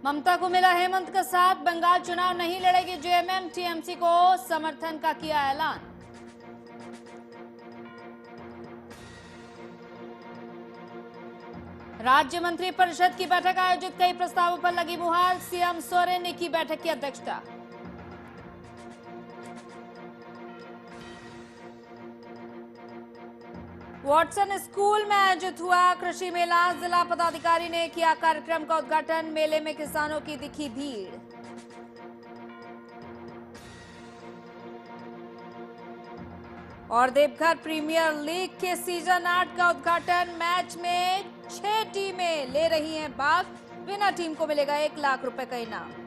ममता को मिला हेमंत का साथ, बंगाल चुनाव नहीं लड़ेगी जेएमएम, टीएमसी को समर्थन का किया ऐलान। राज्य मंत्री परिषद की बैठक आयोजित, कई प्रस्तावों पर लगी मुहर, सीएम सोरेन ने की बैठक की अध्यक्षता। वॉटसन स्कूल में आयोजित हुआ कृषि मेला, जिला पदाधिकारी ने किया कार्यक्रम का उद्घाटन, मेले में किसानों की दिखी भीड़। और देवघर प्रीमियर लीग के सीजन 8 का उद्घाटन, मैच में 6 टीमें ले रही हैं भाग, विनर टीम को मिलेगा 1 लाख रुपए का इनाम।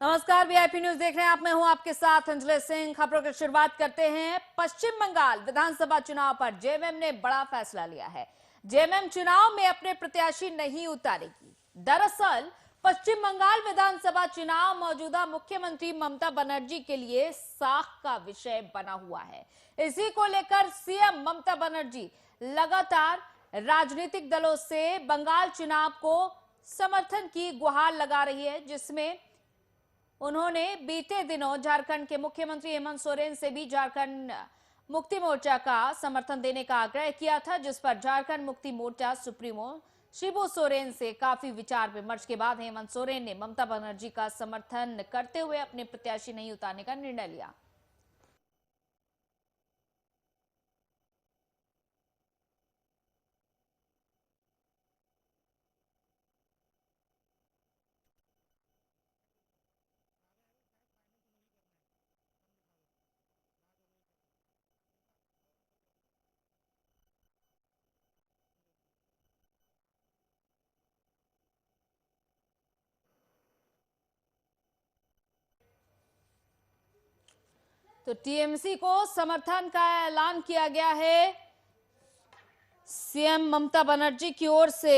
नमस्कार, वीआईपी न्यूज देख रहे हैं आप, मैं हूं आपके साथ अंजलि सिंह। खबरों की शुरुआत करते हैं। पश्चिम बंगाल विधानसभा चुनाव पर जेएमएम ने बड़ा फैसला लिया है। जेएमएम चुनाव में अपने प्रत्याशी नहीं उतारेगी। दरअसल पश्चिम बंगाल विधानसभा चुनाव मौजूदा मुख्यमंत्री ममता बनर्जी के लिए साख का विषय बना हुआ है। इसी को लेकर सीएम ममता बनर्जी लगातार राजनीतिक दलों से बंगाल चुनाव को समर्थन की गुहार लगा रही है, जिसमें उन्होंने बीते दिनों झारखंड के मुख्यमंत्री हेमंत सोरेन से भी झारखंड मुक्ति मोर्चा का समर्थन देने का आग्रह किया था, जिस पर झारखंड मुक्ति मोर्चा सुप्रीमो शिबू सोरेन से काफी विचार विमर्श के बाद हेमंत सोरेन ने ममता बनर्जी का समर्थन करते हुए अपने प्रत्याशी नहीं उतारने का निर्णय लिया। तो टीएमसी को समर्थन का ऐलान किया गया है सीएम ममता बनर्जी की ओर से।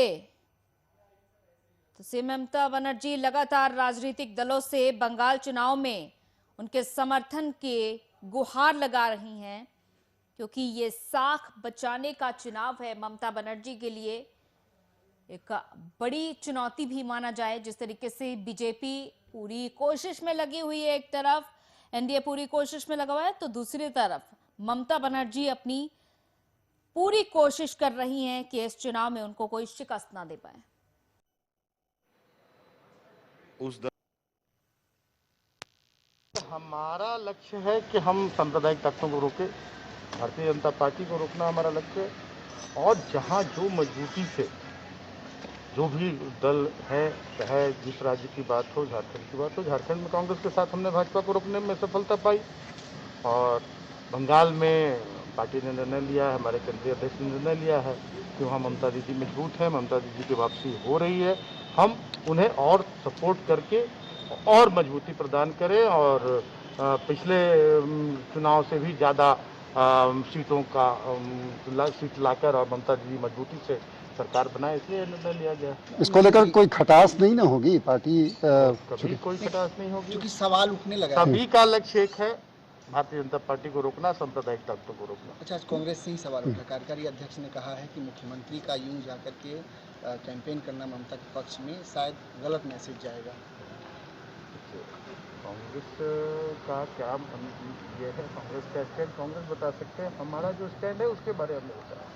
तो सीएम ममता बनर्जी लगातार राजनीतिक दलों से बंगाल चुनाव में उनके समर्थन के गुहार लगा रही हैं, क्योंकि ये साख बचाने का चुनाव है। ममता बनर्जी के लिए एक बड़ी चुनौती भी माना जाए। जिस तरीके से बीजेपी पूरी कोशिश में लगी हुई है, एक तरफ एनडीए पूरी कोशिश में लगा हुआ है, तो दूसरी तरफ ममता बनर्जी अपनी पूरी कोशिश कर रही हैं कि इस चुनाव में उनको कोई शिकस्त ना दे पाए। हमारा लक्ष्य है कि हम सांप्रदायिक ताकतों को रोकें। भारतीय जनता पार्टी को रोकना हमारा लक्ष्य है। और जहां जो मजबूती से जो भी दल है, चाहे जिस राज्य की बात हो, झारखंड की बात हो, झारखंड में कांग्रेस के साथ हमने भाजपा को रोकने में सफलता पाई। और बंगाल में पार्टी ने निर्णय लिया है, हमारे केंद्रीय अध्यक्ष ने निर्णय लिया है कि वहाँ ममता दीदी मजबूत है, ममता दीदी की वापसी हो रही है। हम उन्हें और सपोर्ट करके और मजबूती प्रदान करें और पिछले चुनाव से भी ज़्यादा सीटों का सीट लाकर और ममता दीदी मजबूती से सरकार बनाए, इसलिए निर्णय लिया गया। इसको लेकर कोई खटास नहीं ना होगी पार्टी? कभी कोई खटास नहीं होगी, क्योंकि सवाल उठने लगा। सभी का लक्ष्य एक है, भारतीय जनता पार्टी को रोकना, सांप्रदायिक ताकतों को रोकना। अच्छा, आज कांग्रेस से ही सवाल उठा। कार्यकारी अध्यक्ष ने कहा है कि मुख्यमंत्री का यूं जाकर के कैंपेन करना ममता के पक्ष में शायद गलत मैसेज जाएगा। कांग्रेस का क्या ये है, कांग्रेस का स्टैंड कांग्रेस बता सकते हैं। हमारा जो स्टैंड है उसके बारे में बताया।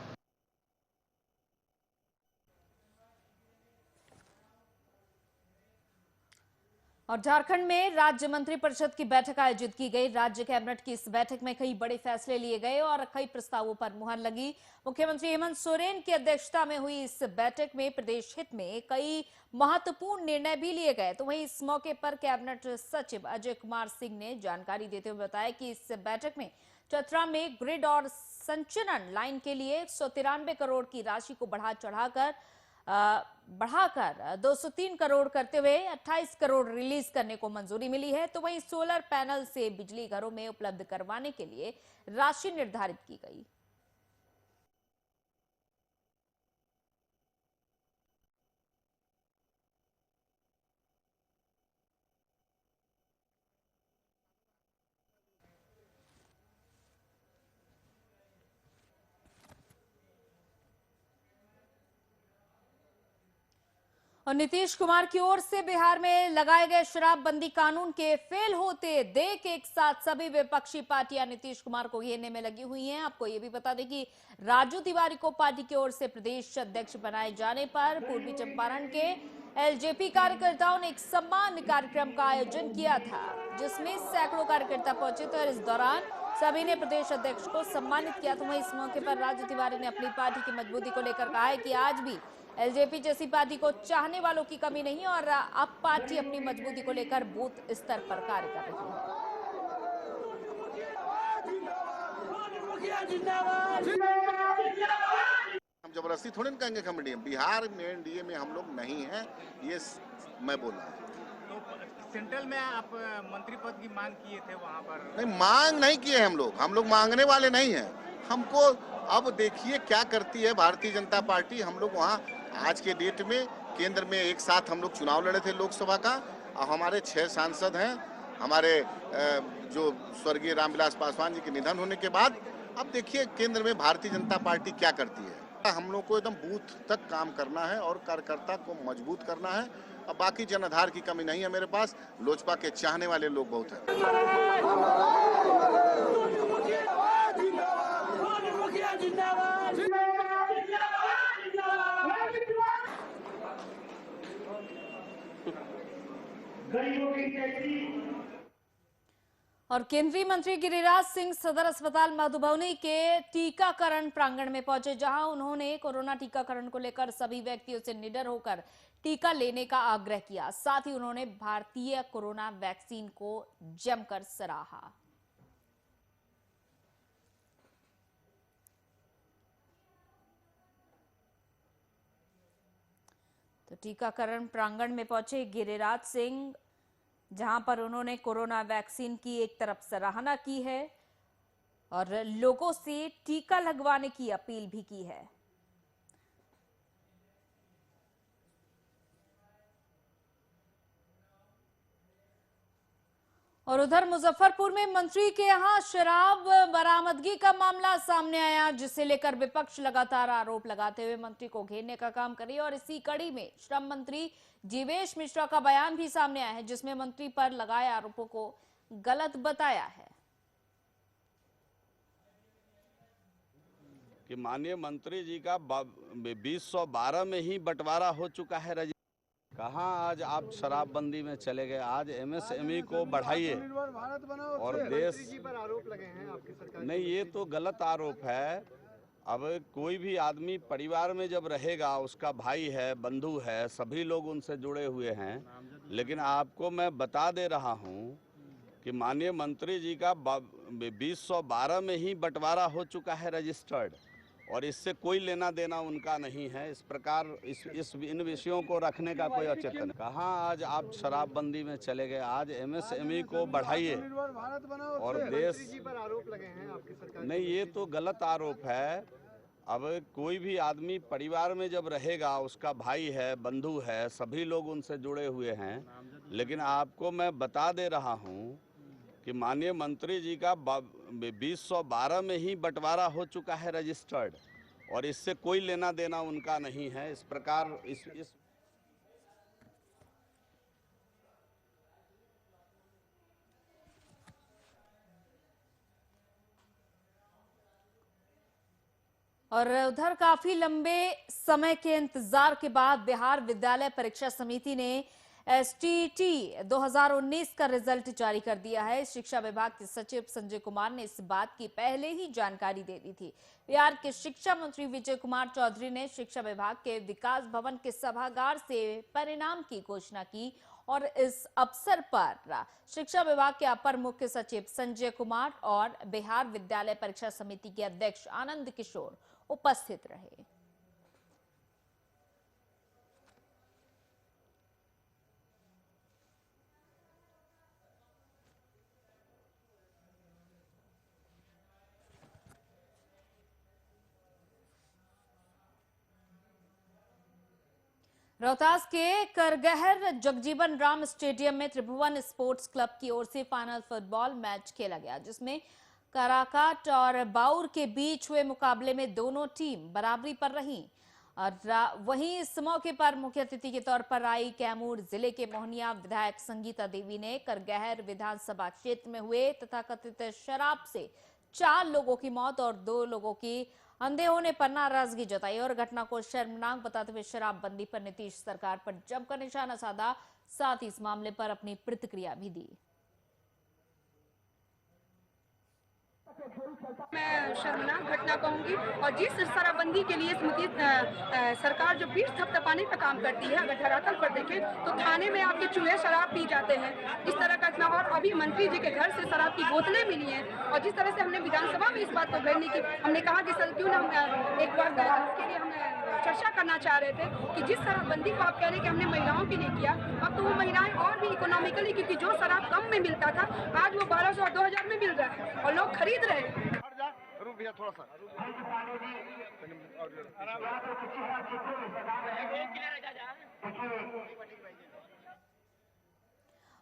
और झारखंड में राज्य मंत्री परिषद की बैठक आयोजित की गई। राज्य कैबिनेट की इस बैठक में कई बड़े फैसले लिए गए और कई प्रस्तावों पर मुहर लगी। मुख्यमंत्री हेमंत सोरेन की अध्यक्षता में हुई इस बैठक में प्रदेश हित में कई महत्वपूर्ण निर्णय भी लिए गए। तो वहीं इस मौके पर कैबिनेट सचिव अजय कुमार सिंह ने जानकारी देते हुए बताया कि इस बैठक में चतरा में ग्रिड और संचरण लाइन के लिए 193 करोड़ की राशि को बढ़ाकर 203 करोड़ करते हुए 28 करोड़ रिलीज करने को मंजूरी मिली है। तो वहीं सोलर पैनल से बिजली घरों में उपलब्ध करवाने के लिए राशि निर्धारित की गई। और नीतीश कुमार की ओर से बिहार में लगाए गए शराबबंदी कानून के फेल होते देख एक साथ सभी विपक्षी पार्टियां नीतीश कुमार को घेरने में लगी हुई हैं। आपको यह भी बता दें कि राजू तिवारी को पार्टी की ओर से प्रदेश अध्यक्ष बनाए जाने पर पूर्वी चंपारण के एलजेपी कार्यकर्ताओं ने एक सम्मान कार्यक्रम का आयोजन किया था, जिसमें सैकड़ों कार्यकर्ता पहुंचे थे और इस दौरान सभी ने प्रदेश अध्यक्ष को सम्मानित किया। तो वहीं इस मौके पर राजू तिवारी ने अपनी पार्टी की मजबूती को लेकर कहा है कि आज भी एलजेपी जैसी पार्टी को चाहने वालों की कमी नहीं है और अब पार्टी अपनी मजबूती को लेकर बूथ स्तर पर कार्य कर रही है। हम जबरदस्ती थोड़ी ना कहेंगे कि हम एनडीए बिहार में एनडीए में हम लोग नहीं हैं, ये मैं बोल रहा हूँ। तो सेंट्रल में आप मंत्री पद की मांग किए थे वहाँ पर? नहीं, मांग नहीं किए हम लोग मांगने वाले नहीं हैं। हमको अब देखिए क्या करती है भारतीय जनता पार्टी। हम लोग वहाँ आज के डेट में केंद्र में एक साथ हम लोग चुनाव लड़े थे लोकसभा का, और हमारे 6 सांसद हैं। हमारे जो स्वर्गीय रामविलास पासवान जी के निधन होने के बाद अब देखिए केंद्र में भारतीय जनता पार्टी क्या करती है। हम लोग को एकदम बूथ तक काम करना है और कार्यकर्ता को मजबूत करना है। और बाकी जनाधार की कमी नहीं है मेरे पास। लोजपा के चाहने वाले लोग बहुत हैं। और केंद्रीय मंत्री गिरिराज सिंह सदर अस्पताल मधुबनी के टीकाकरण प्रांगण में पहुंचे, जहां उन्होंने कोरोना टीकाकरण को लेकर सभी व्यक्तियों से निडर होकर टीका लेने का आग्रह किया। साथ ही उन्होंने भारतीय कोरोना वैक्सीन को जमकर सराहा। तो टीकाकरण प्रांगण में पहुंचे गिरिराज सिंह, जहां पर उन्होंने कोरोना वैक्सीन की एक तरफ सराहना की है और लोगों से टीका लगवाने की अपील भी की है। और उधर मुजफ्फरपुर में मंत्री के यहां शराब बरामदगी का मामला सामने आया, जिसे लेकर विपक्ष लगातार आरोप लगाते हुए मंत्री को घेरने का काम करे। और इसी कड़ी में श्रम मंत्री जीवेश मिश्रा का बयान भी सामने आया है, जिसमें मंत्री पर लगाए आरोपों को गलत बताया है। कि माननीय मंत्री जी का 2012 में ही बंटवारा हो चुका है। कहाँ आज आप शराबबंदी में चले गए? आज एमएसएमई को बढ़ाइए और देश पर आरोप लगे हैं आपकी सरकार। नहीं, ये तो गलत आरोप है। अब कोई भी आदमी परिवार में जब रहेगा, उसका भाई है, बंधु है, सभी लोग उनसे जुड़े हुए हैं। लेकिन आपको मैं बता दे रहा हूँ कि माननीय मंत्री जी का 2012 में ही बंटवारा हो चुका है रजिस्टर्ड, और इससे कोई लेना देना उनका नहीं है। इस प्रकार इन विषयों को रखने का कोई औचित्य नहीं। कहाँ आज आप शराबबंदी में चले गए? आज एमएसएमई को बढ़ाइए और देश पर आरोप लगे हैं आपकी सरकार। नहीं, ये तो गलत आरोप है। अब कोई भी आदमी परिवार में जब रहेगा, उसका भाई है, बंधु है, सभी लोग उनसे जुड़े हुए हैं। लेकिन आपको मैं बता दे रहा हूँ कि माननीय मंत्री जी का 2012 में ही बंटवारा हो चुका है रजिस्टर्ड, और इससे कोई लेना देना उनका नहीं है। इस प्रकार इस और उधर काफी लंबे समय के इंतजार के बाद बिहार विद्यालय परीक्षा समिति ने एसटीईटी 2019 का रिजल्ट जारी कर दिया है। शिक्षा विभाग के सचिव संजय कुमार ने इस बात की पहले ही जानकारी दे दी थी। बिहार के शिक्षा मंत्री विजय कुमार चौधरी ने शिक्षा विभाग के विकास भवन के सभागार से परिणाम की घोषणा की और इस अवसर पर शिक्षा विभाग के अपर मुख्य सचिव संजय कुमार और बिहार विद्यालय परीक्षा समिति के अध्यक्ष आनंद किशोर उपस्थित रहे। रोहतास के करगहर जगजीवन राम स्टेडियम में त्रिभुवन स्पोर्ट्स क्लब की ओर से फाइनल फुटबॉल मैच खेला गया, जिसमें कराकाट और बाउर के बीच हुए मुकाबले में दोनों टीम बराबरी पर रहीं। और वहीं इस मौके पर मुख्य अतिथि के तौर पर आई कैमूर जिले के मोहनिया विधायक संगीता देवी ने करगहर विधानसभा क्षेत्र में हुए तथाकथित शराब से 4 लोगों की मौत और 2 लोगों की अंधे होने पर नाराजगी जताई और घटना को शर्मनाक बताते हुए शराबबंदी पर नीतीश सरकार पर जमकर निशाना साधा। साथ ही इस मामले पर अपनी प्रतिक्रिया भी दी। मैं शर्मनाक घटना कहूंगी और जिस शराबबंदी के लिए स्मृति सरकार जो पीठ थपथपाने का काम करती है, अगर धरातल पर देखें तो थाने में आपके चूहे शराब पी जाते हैं, इस तरह का घटना। और अभी मंत्री जी के घर से शराब की बोतलें मिली हैं और जिस तरह से हमने विधानसभा में इस बात को घेरने की हमने कहा कि सर क्यों ना हम एक बार के लिए हम चर्चा करना चाह रहे थे कि जिस शराबबंदी को आप कह रहे कि हमने महिलाओं के लिए किया, अब तो वो महिलाएं और भी इकोनॉमिकली, क्योंकि जो शराब कम में मिलता था आज वो 1200 और 2000 में मिल रहा है और लोग खरीद रहे हैं। थोड़ा सा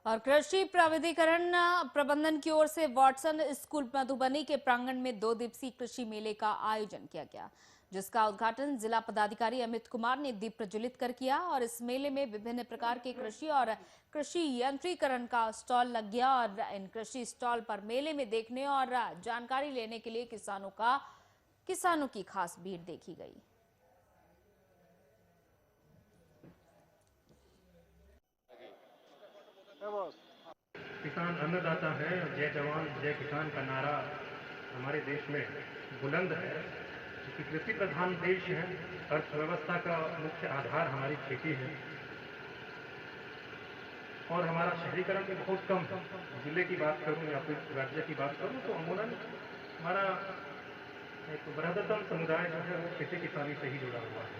और कृषि प्राविधिकरण प्रबंधन की ओर से वाटसन स्कूल मधुबनी के प्रांगण में 2 दिवसीय कृषि मेले का आयोजन किया गया, जिसका उद्घाटन जिला पदाधिकारी अमित कुमार ने दीप प्रज्वलित कर किया। और इस मेले में विभिन्न प्रकार के कृषि और कृषि यंत्रीकरण का स्टॉल लग गया और इन कृषि स्टॉल पर मेले में देखने और जानकारी लेने के लिए किसानों की खास भीड़ देखी गई। किसान अन्नदाता है, जय जवान जय किसान का नारा हमारे देश में बुलंद है। क्योंकि कृषि प्रधान देश है, अर्थव्यवस्था का मुख्य आधार हमारी खेती है और हमारा शहरीकरण भी बहुत कम है। जिले की बात करूं या फिर राज्य की बात करूं तो अमूमन हमारा एक बृहत्तम समुदाय जो है वो खेती किसानी से ही जुड़ा हुआ है।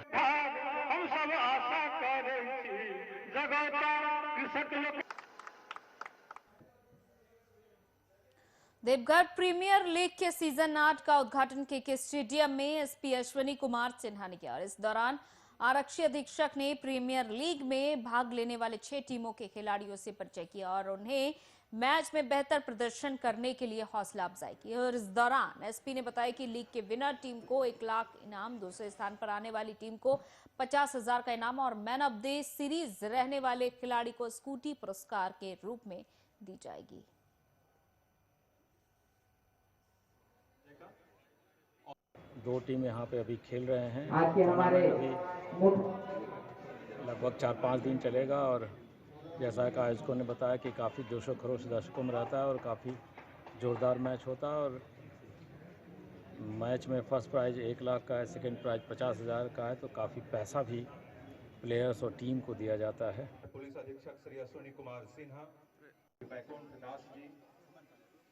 हम सब आशा करें कृषक। देवघर प्रीमियर लीग के सीजन 8 का उद्घाटन के स्टेडियम में एसपी अश्विनी कुमार सिन्हा ने किया और इस दौरान आरक्षी अधीक्षक ने प्रीमियर लीग में भाग लेने वाले 6 टीमों के खिलाड़ियों से परिचय किया और उन्हें मैच में बेहतर प्रदर्शन करने के लिए हौसला अफजाई की। और इस दौरान एसपी ने बताया कि लीग के विनर टीम को 1 लाख इनाम, दूसरे स्थान पर आने वाली टीम को 50,000 का इनाम और मैन ऑफ द सीरीज रहने वाले खिलाड़ी को स्कूटी पुरस्कार के रूप में दी जाएगी। दो टीम यहाँ पे अभी खेल रहे हैं। आज के हमारे अभी लगभग 4-5 दिन चलेगा और जैसा कि आयोजकों ने बताया कि काफ़ी जोशो खरोश दर्शकों में रहता है और काफ़ी ज़ोरदार मैच होता है। और मैच में फर्स्ट प्राइज़ 1 लाख का है, सेकेंड प्राइज़ 50,000 का है, तो काफ़ी पैसा भी प्लेयर्स और टीम को दिया जाता है। पुलिस अधीक्षक श्री अश्विनी कुमार सिन्हा, बैकुंठ दास जी,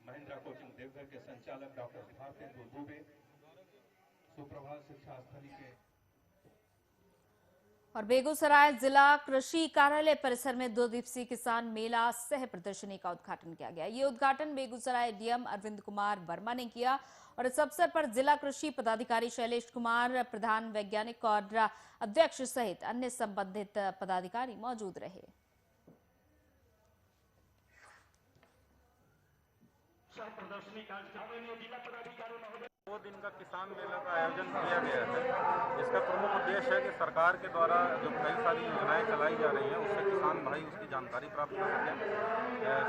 महिंद्रा कोचिंग देवघर के संचालक डॉक्टर भारतेंदु दुबे, सुप्रभात शिक्षा स्थली के। और बेगूसराय जिला कृषि कार्यालय परिसर में 2 दिवसीय किसान मेला सह प्रदर्शनी का उद्घाटन किया गया। ये उद्घाटन बेगूसराय डीएम अरविंद कुमार वर्मा ने किया और इस अवसर पर जिला कृषि पदाधिकारी शैलेश कुमार, प्रधान वैज्ञानिक और अध्यक्ष सहित अन्य संबंधित पदाधिकारी मौजूद रहे। प्रदर्शनी कार्यक्रम 2 दिन का किसान मेला का आयोजन किया गया है। इसका प्रमुख उद्देश्य है कि सरकार के द्वारा जो कई सारी योजनाएं चलाई जा रही हैं उससे किसान भाई उसकी जानकारी प्राप्त कर सकें।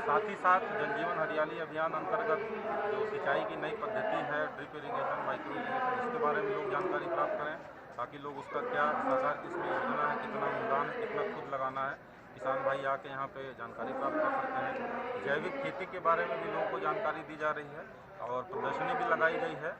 साथ ही साथ जनजीवन हरियाली अभियान अंतर्गत जो सिंचाई की नई पद्धति है, ड्रिप इरीगेशन, माइक्रो इरीगेशन, इसके बारे में लोग जानकारी प्राप्त करें ताकि लोग उसका क्या सरकार की इसमें योजना है, कितना अनुदान है, कितना खुद लगाना है, किसान भाई आके यहाँ पे जानकारी प्राप्त कर सकते हैं। जैविक खेती के बारे में भी लोगों को जानकारी दी जा रही है और प्रदर्शनी भी लगाई गई है।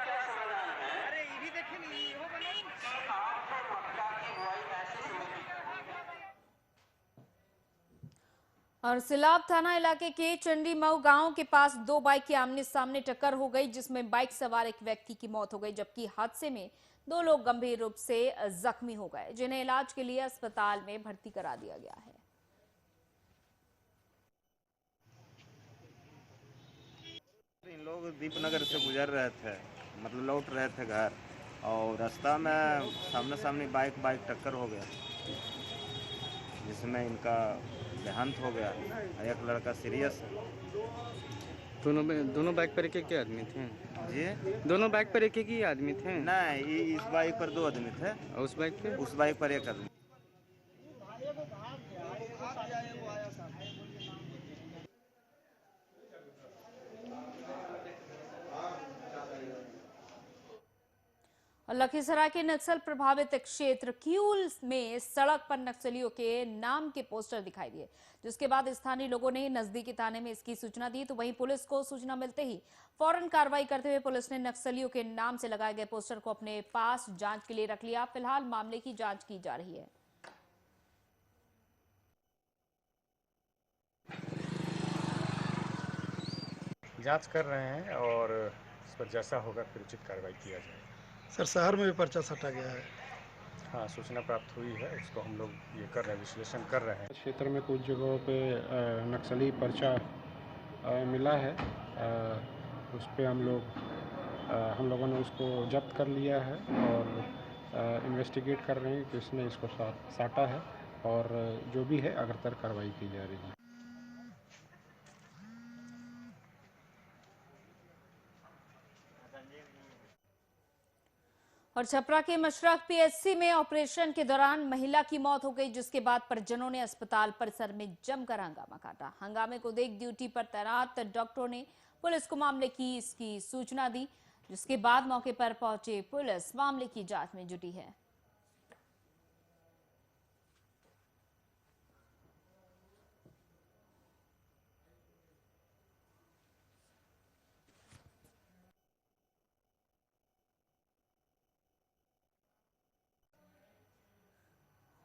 और सिलाब थाना इलाके के चंडीमऊ गांव के पास 2 बाइक की आमने सामने टक्कर हो गई, जिसमें बाइक सवार एक व्यक्ति की मौत हो गई, जबकि हादसे में 2 लोग गंभीर रूप से जख्मी हो गए, जिन्हें इलाज के लिए अस्पताल में भर्ती करा दिया गया है। इन लोग दीपनगर से गुजर रहे थे, मतलब लौट रहे थे घर, और रास्ता में सामने सामने बाइक टक्कर हो गया, जिसमें इनका देहांत हो गया। एक लड़का सीरियस है। दोनों बाइक पर एक आदमी थे जी, दोनों बाइक पर एक ही आदमी थे। नहीं, इस बाइक पर 2 आदमी थे, और उस बाइक पे उस बाइक पर 1 आदमी। और लखीसराय के नक्सल प्रभावित क्षेत्र किऊल में सड़क पर नक्सलियों के नाम के पोस्टर दिखाई दिए, जिसके बाद स्थानीय लोगों ने नजदीकी थाने में इसकी सूचना दी। तो वहीं पुलिस को सूचना मिलते ही फौरन कार्रवाई करते हुए पुलिस ने नक्सलियों के नाम से लगाए गए पोस्टर को अपने पास जांच के लिए रख लिया। फिलहाल मामले की जांच की जा रही है। जांच कर रहे हैं और इस पर जैसा होगा फिर उचित कार्रवाई किया जाएगा। सर, शहर में भी पर्चा सटा गया है। हाँ, सूचना प्राप्त हुई है, उसको हम लोग ये कर रहे हैं, विश्लेषण कर रहे हैं। क्षेत्र में कुछ जगहों पे नक्सली पर्चा मिला है, उस पे हम लोगों ने उसको जब्त कर लिया है और इन्वेस्टिगेट कर रहे हैं कि किसने इसको साटा है और जो भी है अग्रतर कार्रवाई की जा रही है। और छपरा के मशरक पीएचसी में ऑपरेशन के दौरान महिला की मौत हो गई, जिसके बाद परिजनों ने अस्पताल परिसर में जमकर हंगामा काटा। हंगामे को देख ड्यूटी पर तैनात डॉक्टरों ने पुलिस को मामले की इसकी सूचना दी, जिसके बाद मौके पर पहुंचे पुलिस मामले की जांच में जुटी है।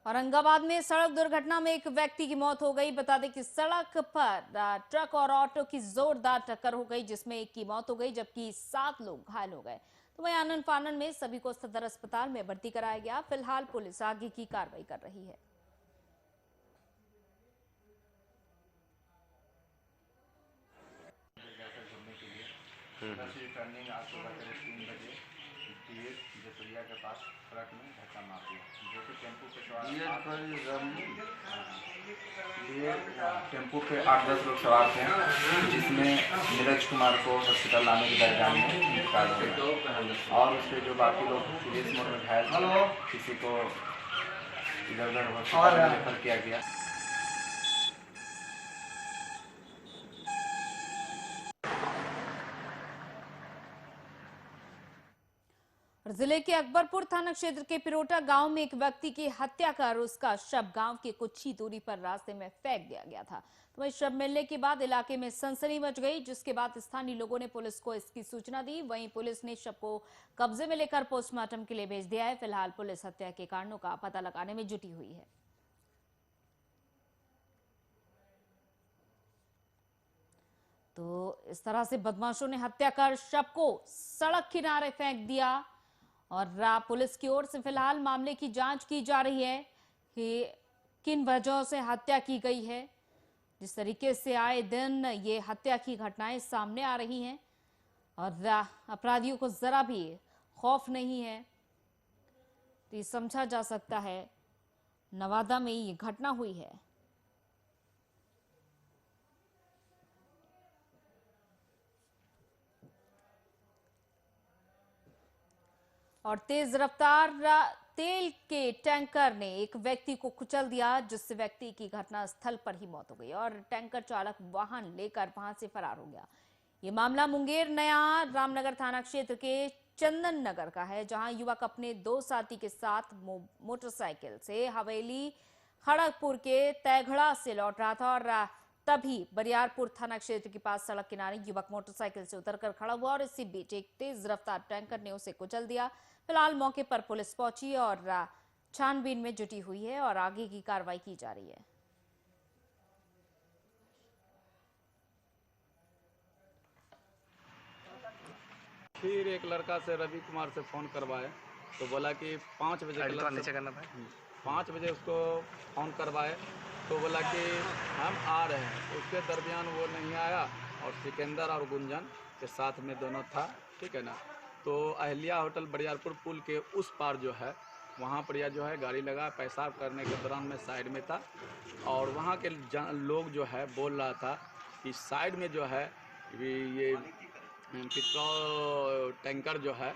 औरंगाबाद में सड़क दुर्घटना में एक व्यक्ति की मौत हो गई। बता दें कि सड़क पर ट्रक और ऑटो की जोरदार टक्कर हो गई, जिसमें एक की मौत हो गई जबकि 7 लोग घायल हो गए। तो वहीं आनन फानन में सभी को सदर अस्पताल में भर्ती कराया गया। फिलहाल पुलिस आगे की कार्रवाई कर रही है। टर्निंग आज सुबह करीब 3 बजे जसुरिया के पास ट्रक में धक्का मार दिया, जो कि टेम्पो पे टेम्पो पे 8-10 लोग सवार थे, जिसमें नीरज कुमार को हॉस्पिटल लाने के दरमियान में इंतकाल हो गया और उसके जो बाकी लोग सीरियस मोड में घायल थे, किसी को इधर उधर हॉस्पिटल में रेफर किया गया। जिले के अकबरपुर थाना क्षेत्र के पिरोटा गांव में एक व्यक्ति की हत्या कर उसका शव गांव के कुछ ही दूरी पर रास्ते में फेंक दिया गया था। तो वहीं शव मिलने के बाद इलाके में सनसनी मच गई, जिसके बाद स्थानीय लोगों ने पुलिस को इसकी सूचना दी। वहीं पुलिस ने शव को कब्जे में लेकर पोस्टमार्टम के लिए भेज दिया है। फिलहाल पुलिस हत्या के कारणों का पता लगाने में जुटी हुई है। तो इस तरह से बदमाशों ने हत्या कर शव को सड़क किनारे फेंक दिया और पुलिस की ओर से फिलहाल मामले की जांच की जा रही है कि किन वजहों से हत्या की गई है। जिस तरीके से आए दिन ये हत्या की घटनाएं सामने आ रही हैं और अपराधियों को जरा भी खौफ नहीं है, तो ये समझा जा सकता है नवादा में ये घटना हुई है। और तेज रफ्तार तेल के टैंकर ने एक व्यक्ति को कुचल दिया, जिससे व्यक्ति की घटना स्थल पर ही मौत हो गई और टैंकर चालक वाहन लेकर वहां से फरार हो गया। ये मामला मुंगेर नया रामनगर थाना क्षेत्र के चंदन नगर का है, जहां युवक अपने 2 साथी के साथ मोटरसाइकिल से हवेली खड़गपुर के तैघड़ा से लौट रहा था और तभी बरियारपुर थाना क्षेत्र के पास सड़क किनारे युवक मोटरसाइकिल से उतरकर खड़ा हुआ और इसी बीच एक तेज रफ्तार टैंकर ने उसे कुचल दिया। फिलहाल मौके पर पुलिस पहुंची और छानबीन में जुटी हुई है और आगे की कार्रवाई की जा रही है। फिर एक लड़का से रवि कुमार से फ़ोन करवाए तो बोला कि 5 बजे 5 बजे उसको फ़ोन करवाए तो बोला कि हम आ रहे हैं। उसके दरमियान वो नहीं आया और सिकंदर और गुंजन के साथ में दोनों था, ठीक है ना। तो अहल्या होटल बरियारपुर पुल के उस पार जो है वहाँ पर यह जो है गाड़ी लगा, पेशाब करने के दौरान मैं साइड में था और वहाँ के लोग जो है बोल रहा था कि साइड में जो है ये पेट्रोल टैंकर जो है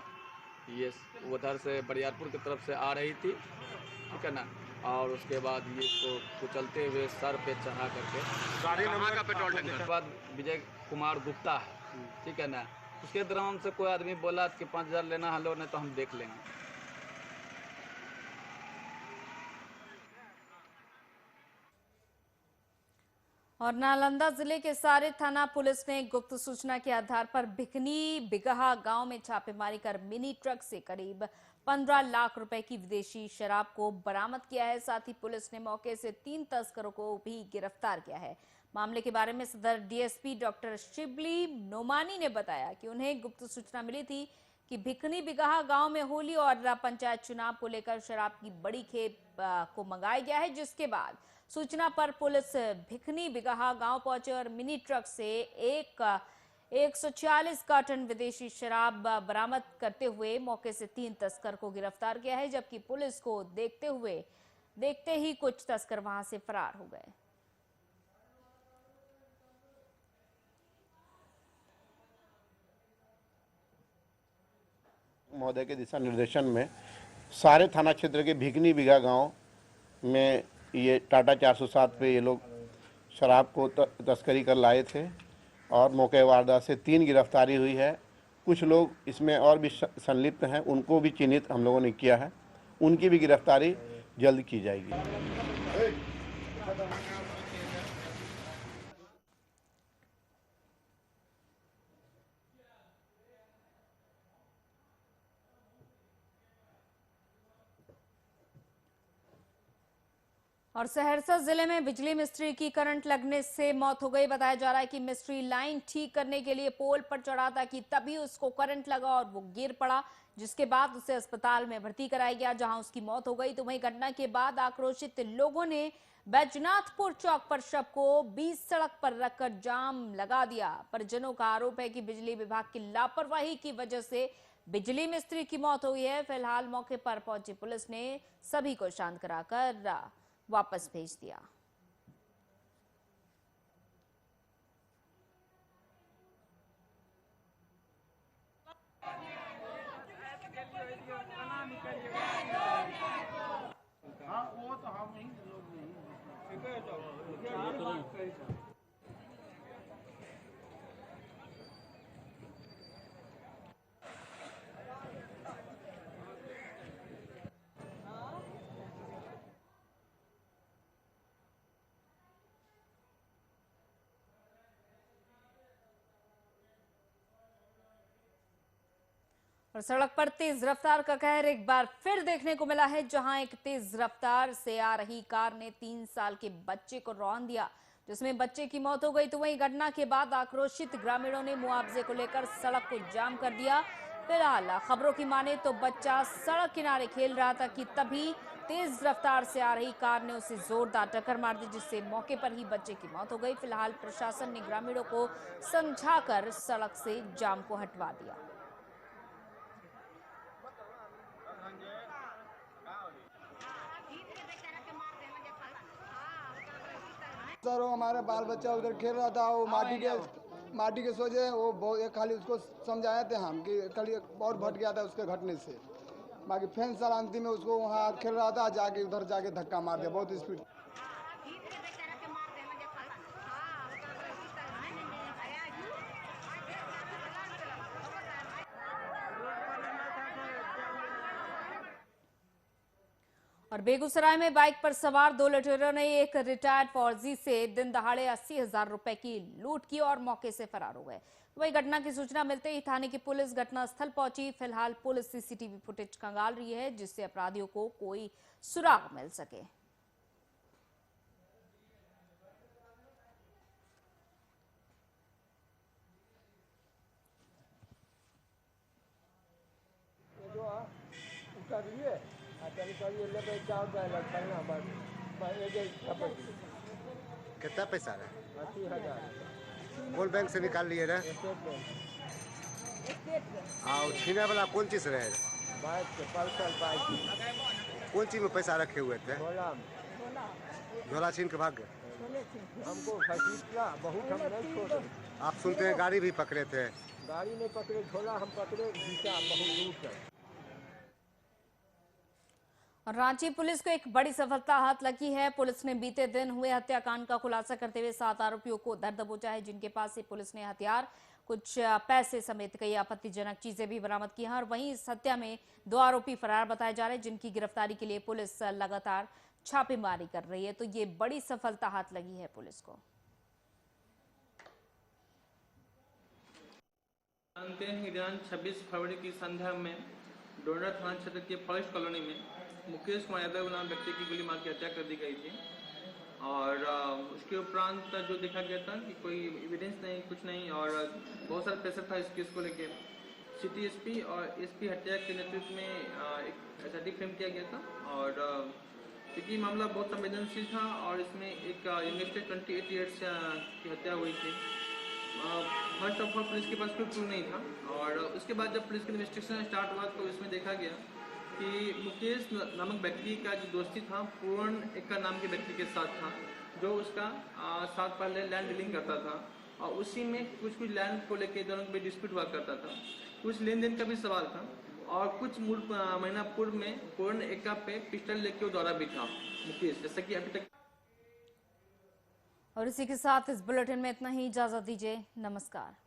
ये उधर से बरियारपुर की तरफ से आ रही थी, ठीक है ना, और उसके बाद ये इसको कुचलते हुए सर पे चढ़ा करके गाड़ी नंबर का पेट्रोल टैंकर उसके बाद विजय कुमार गुप्ता है, ठीक है ना, उसके दौरान से कोई आदमी बोला कि 5,000 लेना है लो, नहीं तो हम देख लेंगे। और नालंदा जिले के सारे थाना पुलिस ने गुप्त सूचना के आधार पर भिकनी बिगहा गांव में छापेमारी कर मिनी ट्रक से करीब 15 लाख रुपए की विदेशी शराब को बरामद किया है। साथ ही पुलिस ने मौके से 3 तस्करों को भी गिरफ्तार किया है। मामले के बारे में सदर डीएसपी डॉक्टर शिबली नोमानी ने बताया कि उन्हें गुप्त सूचना मिली थी कि भिकनी बिगहा गांव में होली और पंचायत चुनाव को लेकर शराब की बड़ी खेप को मंगाया गया है, जिसके बाद सूचना पर पुलिस भिकनी बिगहा गांव पहुंचे और मिनी ट्रक से 140 कार्टन विदेशी शराब बरामद करते हुए मौके से 3 तस्कर को गिरफ्तार किया है, जबकि पुलिस को देखते ही कुछ तस्कर वहां से फरार हो गए। महोदय के दिशा निर्देशन में सारे थाना क्षेत्र के भिकनी बिगहा गांव में ये टाटा 407 पे ये लोग शराब को तस्करी कर लाए थे और मौके वारदात से 3 गिरफ्तारी हुई है। कुछ लोग इसमें और भी संलिप्त हैं, उनको भी चिन्हित हम लोगों ने किया है, उनकी भी गिरफ्तारी जल्द की जाएगी। और सहरसा जिले में बिजली मिस्त्री की करंट लगने से मौत हो गई। बताया जा रहा है कि मिस्त्री लाइन ठीक करने के लिए पोल पर चढ़ा था कि तभी उसको करंट लगा और वो गिर पड़ा, जिसके बाद उसे अस्पताल में भर्ती कराया गया, जहां उसकी मौत हो गई। तो वहीं घटना के बाद आक्रोशित लोगों ने बैजनाथपुर चौक पर शव को बीच सड़क पर रखकर जाम लगा दिया। परिजनों का आरोप है कि बिजली विभाग की लापरवाही की वजह से बिजली मिस्त्री की मौत हुई है। फिलहाल मौके पर पहुंची पुलिस ने सभी को शांत कराकर वापस भेज दिया। हाँ वो तो हम नहीं और सड़क पर तेज रफ्तार का कहर एक बार फिर देखने को मिला है, जहां एक तेज रफ्तार से आ रही कार ने 3 साल के बच्चे को रौंद दिया, जिसमें बच्चे की मौत हो गई। तो वहीं घटना के बाद आक्रोशित ग्रामीणों ने मुआवजे को लेकर सड़क को जाम कर दिया। फिलहाल खबरों की माने तो बच्चा सड़क किनारे खेल रहा था कि तभी तेज रफ्तार से आ रही कार ने उसे जोरदार टक्कर मार दी, जिससे मौके पर ही बच्चे की मौत हो गई। फिलहाल प्रशासन ने ग्रामीणों को समझाकर सड़क से जाम को हटवा दिया। सर वो हमारा बाल बच्चा उधर खेल रहा था, वो माटी के सोचे वो बहुत खाली उसको समझाए थे हम कि खाली बहुत भट गया था उसके घटने से, बाकी फैन सलामती में उसको वहाँ खेल रहा था, जाके उधर जाके धक्का मार दिया बहुत स्पीड। और बेगूसराय में बाइक पर सवार 2 लुटेरों ने एक रिटायर्ड फौजी से दिन दहाड़े 80,000 रुपए की लूट की और मौके से फरार हो गए। वही घटना की सूचना मिलते ही थाने की पुलिस घटनास्थल पहुंची। फिलहाल पुलिस सीसीटीवी फुटेज खंगाल रही है, जिससे अपराधियों को कोई सुराग मिल सके। कितना पैसा रहा? 80,000। कौन बैंक से निकाल लिए रहे? और छीने वाला कौन चीज रहे? बाइक के पल्सर बाइक। कौन चीज में पैसा रखे हुए थे? झोला छीन के भाग गए। हमको फैसला बहुत हम नहीं छोड़े। आप सुनते हैं गाड़ी भी पकड़े थे? गाड़ी नहीं पकड़े, झोला हम पकड़े, घीचा बहुत दूर से। रांची पुलिस को एक बड़ी सफलता हाथ लगी है। पुलिस ने बीते दिन हुए हत्याकांड का खुलासा करते हुए 7 आरोपियों को धर दबोचा है, जिनके पास से पुलिस ने हथियार, कुछ पैसे समेत कई आपत्तिजनक चीजें भी बरामद की हैं। और वहीं इस हत्या में 2 आरोपी फरार बताए जा रहे हैं, जिनकी गिरफ्तारी के लिए पुलिस लगातार छापेमारी कर रही है। तो ये बड़ी सफलता हाथ लगी है पुलिस को। जानते हैं कि दिनांक 26 फरवरी की संध्या में डोडा थाना क्षेत्र के फॉरेस्ट कॉलोनी में मुकेश कुमार यादव नाम व्यक्ति की गोली मार की हत्या कर दी गई थी। और उसके उपरांत जो देखा गया था कि कोई एविडेंस नहीं, कुछ नहीं, और बहुत सारा प्रेशर था इस केस को लेके। सिटी एसपी और एसपी हत्या के नेतृत्व में एक एसआईटी फ्रेम किया गया था। और क्योंकि मामला बहुत संवेदनशील था और इसमें एक यंगस्टर 28 ईयर्स की हत्या हुई थी। फर्स्ट ऑफ ऑल पुलिस के पास कोई प्रूफ नहीं था। और उसके बाद जब पुलिस का इन्वेस्टिगेशन स्टार्ट हुआ तो इसमें देखा गया कि मुकेश नामक व्यक्ति का जो दोस्ती था पूर्ण एक्का नाम के व्यक्ति के साथ था, जो उसका साथ पहले लैंड डीलिंग करता था। और उसी में कुछ लैंड को लेकर दोनों में डिस्प्यूट हुआ करता था, कुछ लेन देन का भी सवाल था। और कुछ महीना पूर्व में पूर्ण एक्का पे पिस्टल लेके दौरा भी था मुकेश, जैसा कि अभी तक। और इसी के साथ इस बुलेटिन में इतना ही। इजाजत दीजिए, नमस्कार।